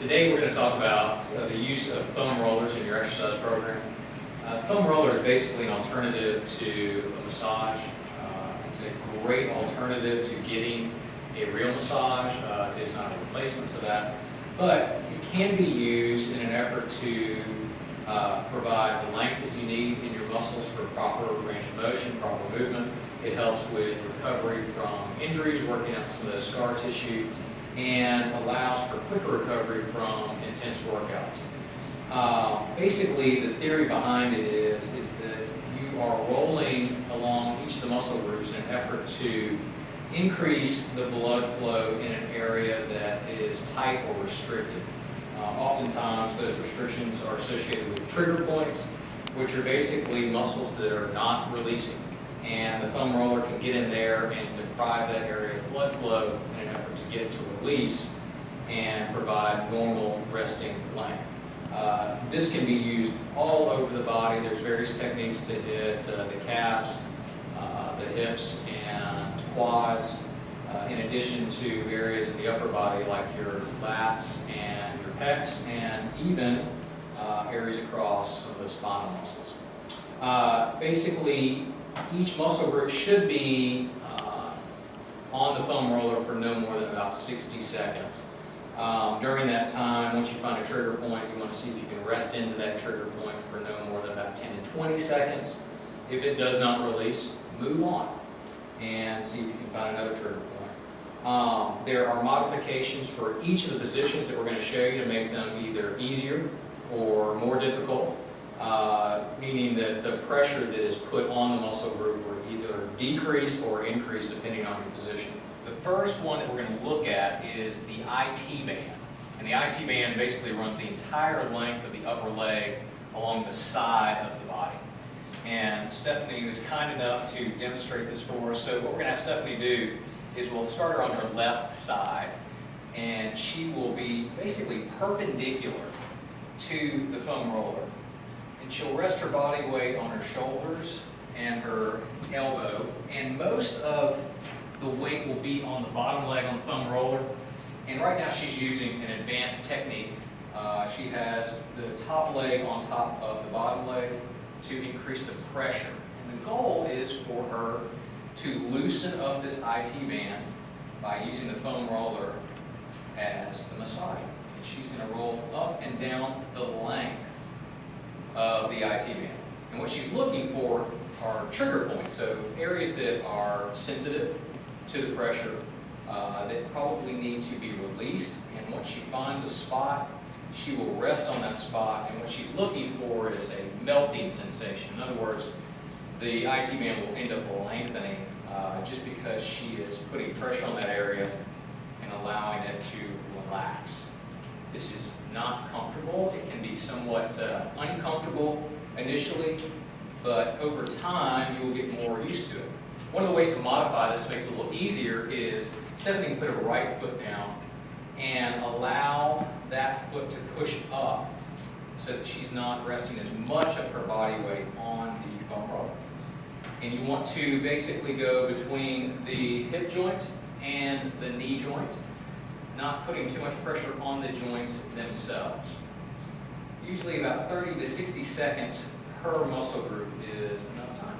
Today we're going to talk about the use of foam rollers in your exercise program. Foam roller is basically an alternative to a massage. It's a great alternative to getting a real massage. It is not a replacement for that, but it can be used in an effort to provide the length that you need in your muscles for proper range of motion, proper movement. It helps with recovery from injuries, working out some of the scar tissue, and allows for quicker recovery from intense workouts. Basically, the theory behind it is that you are rolling along each of the muscle groups in an effort to increase the blood flow in an area that is tight or restricted. Oftentimes, those restrictions are associated with trigger points, which are basically muscles that are not releasing. And the foam roller can get in there and deprive that area of blood flow in an effort to get it to release and provide normal resting length. This can be used all over the body. There's various techniques to hit the calves, the hips, and quads, in addition to areas of the upper body like your lats and your pecs, and even areas across some of the spinal muscles. Basically, each muscle group should be on the foam roller for no more than about 60 seconds. During that time, once you find a trigger point, you want to see if you can rest into that trigger point for no more than about 10 to 20 seconds. If it does not release, move on and see if you can find another trigger point. There are modifications for each of the positions that we're going to show you to make them either easier or more difficult. Meaning that the pressure that is put on the muscle group will either decrease or increase depending on your position. The first one that we're going to look at is the IT band. And the IT band basically runs the entire length of the upper leg along the side of the body. And Stephanie was kind enough to demonstrate this for us. So what we're going to have Stephanie do is we'll start her on her left side, and she will be basically perpendicular to the foam roller. She'll rest her body weight on her shoulders and her elbow, and most of the weight will be on the bottom leg on the foam roller. And right now she's using an advanced technique. She has the top leg on top of the bottom leg to increase the pressure. And the goal is for her to loosen up this IT band by using the foam roller as the massager. And she's going to roll up and down the length of the IT band. And what she's looking for are trigger points, so areas that are sensitive to the pressure, that probably need to be released. And once she finds a spot, she will rest on that spot. And what she's looking for is a melting sensation. In other words, the IT band will end up lengthening just because she is putting pressure on that area and allowing it to relax. This is not comfortable. It can be somewhat uncomfortable initially, but over time you will get more used to it. One of the ways to modify this to make it a little easier is Stephanie can put her right foot down and allow that foot to push up so that she's not resting as much of her body weight on the foam roller. And you want to basically go between the hip joint and the knee joint, not putting too much pressure on the joints themselves. Usually about 30 to 60 seconds per muscle group is enough time.